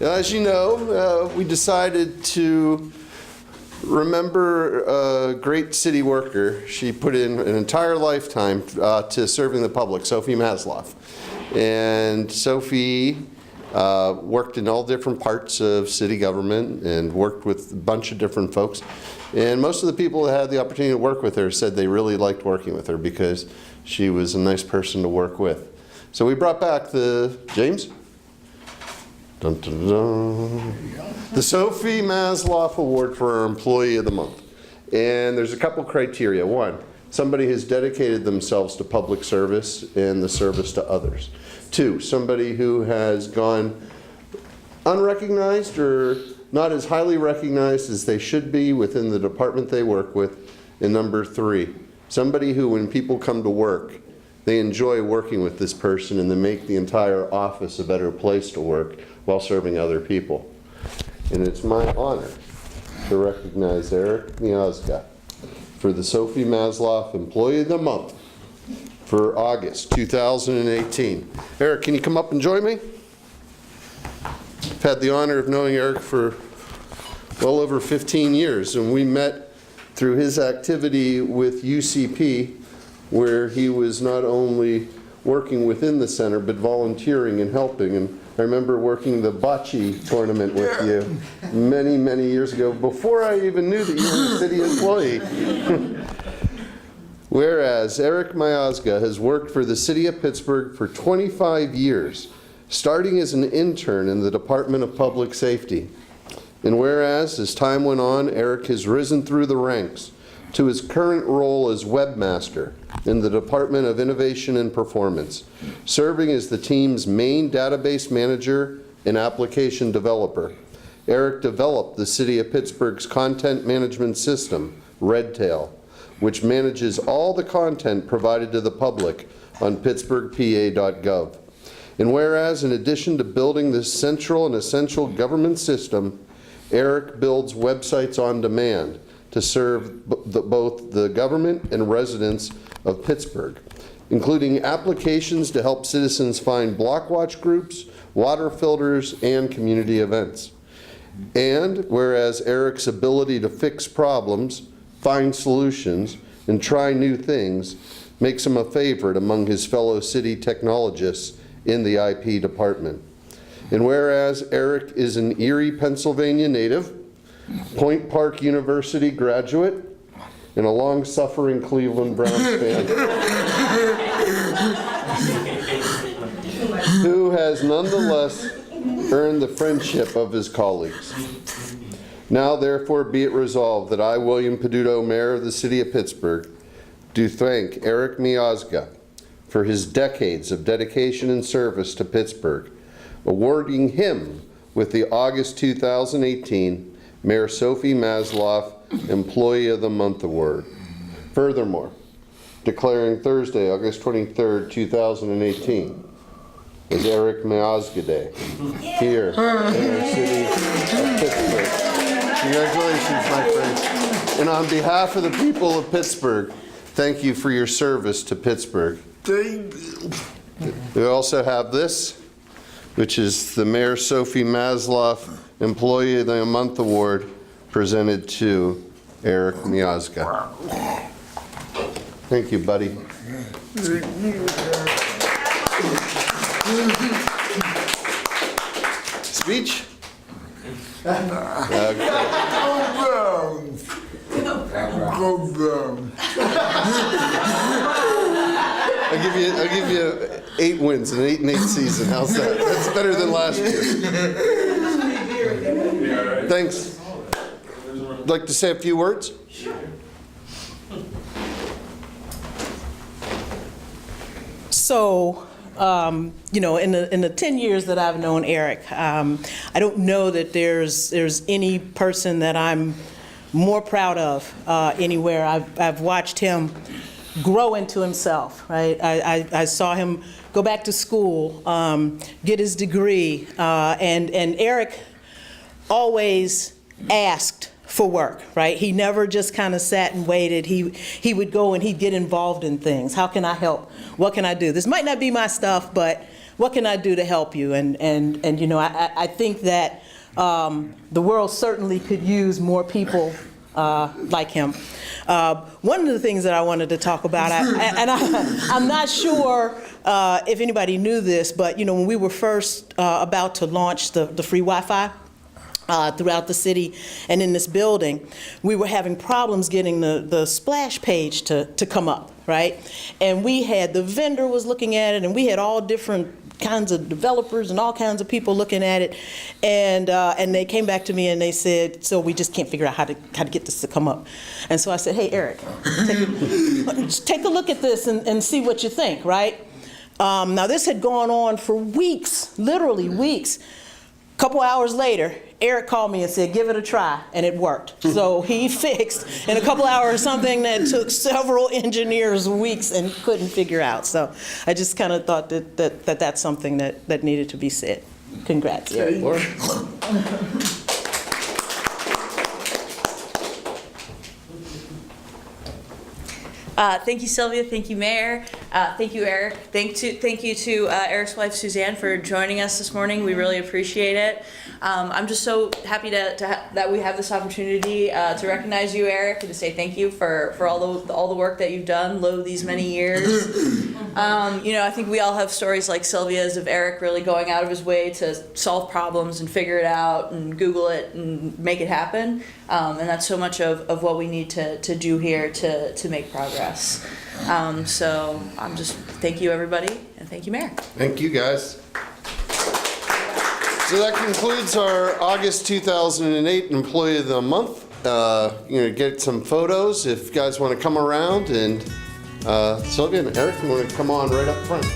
As you know, we decided to remember a great city worker. She put in an entire lifetime to serving the public, Sophie Masloff. And Sophie worked in all different parts of city government and worked with a bunch of different folks. And most of the people that had the opportunity to work with her said they really liked working with her because she was a nice person to work with. So we brought back the, James? Dun, dun, dun. The Sophie Masloff Award for our Employee of the Month. And there's a couple criteria. One, somebody has dedicated themselves to public service and the service to others. Two, somebody who has gone unrecognized or not as highly recognized as they should be within the department they work with. And number three, somebody who, when people come to work, they enjoy working with this person and they make the entire office a better place to work while serving other people. And it's my honor to recognize Eric Miazga for the Sophie Masloff Employee of the Month for August 2018. Eric, can you come up and join me? I've had the honor of knowing Eric for well over 15 years, and we met through his activity with UCP, where he was not only working within the center, but volunteering and helping. And I remember working the bocce tournament with you many, many years ago, before I even knew that you were a city employee. Whereas Eric Miazga has worked for the city of Pittsburgh for 25 years, starting as an intern in the Department of Public Safety. And whereas, as time went on, Eric has risen through the ranks to his current role as webmaster in the Department of Innovation and Performance, serving as the team's main database manager and application developer. Eric developed the City of Pittsburgh's content management system, Redtail, which manages all the content provided to the public on pittsburghpa.gov. And whereas, in addition to building this central and essential government system, Eric builds websites on demand to serve both the government and residents of Pittsburgh, including applications to help citizens find block watch groups, water filters, and community events. And whereas Eric's ability to fix problems, find solutions, and try new things makes him a favorite among his fellow city technologists in the IP department. And whereas Eric is an Erie, Pennsylvania native, Point Park University graduate, and a long-suffering Cleveland Browns fan, who has nonetheless earned the friendship of his colleagues. Now, therefore, be it resolved that I, William Peduto, Mayor of the City of Pittsburgh, do thank Eric Miazga for his decades of dedication and service to Pittsburgh, awarding him with the August 2018 Mayor Sophie Masloff Employee of the Month Award. Furthermore, declaring Thursday, August 23rd, 2018 as Eric Miazga Day here in our city of Pittsburgh. Congratulations, my friends. And on behalf of the people of Pittsburgh, thank you for your service to Pittsburgh. Thank you. We also have this, which is the Mayor Sophie Masloff Employee of the Month Award presented to Eric Miazga. Thank you, buddy. Speech? I'll give you 8 wins in an 8-8 season. How's that? That's better than last year. Thanks. Would like to say a few words? So, you know, in the 10 years that I've known Eric, I don't know that there's any person that I'm more proud of anywhere. I've watched him grow into himself, right? I saw him go back to school, get his degree, and Eric always asked for work, right? He never just kind of sat and waited. He would go and he'd get involved in things. How can I help? What can I do? This might not be my stuff, but what can I do to help you? And you know, I think that the world certainly could use more people like him. One of the things that I wanted to talk about, I'm not sure if anybody knew this, but you know, when we were first about to launch the free Wi-Fi throughout the city and in this building, we were having problems getting the splash page to come up, right? And we had, the vendor was looking at it, and we had all different kinds of developers and all kinds of people looking at it, and they came back to me and they said, so we just can't figure out how to get this to come up. And so I said, hey, Eric, take a look at this and see what you think, right? Now this had gone on for weeks, literally weeks. A couple hours later, Eric called me and said, give it a try, and it worked. So he fixed in a couple hours something that took several engineers weeks and couldn't figure out. So I just kind of thought that that's something that needed to be said. Congrats, Eric. Thank you, Sylvia. Thank you, Mayor. Thank you, Eric. Thank you to Eric's wife, Suzanne, for joining us this morning. We really appreciate it. I'm just so happy that we have this opportunity to recognize you, Eric, and to say thank you for all the work that you've done these many years. You know, I think we all have stories like Sylvia's of Eric really going out of his way to solve problems and figure it out and Google it and make it happen. And that's so much of what we need to do here to make progress. So I'm just, thank you everybody, and thank you, Mayor. Thank you, guys. So that concludes our August 2008 Employee of the Month. You know, get some photos if you guys want to come around, and Sylvia and Eric, you want to come on right up front.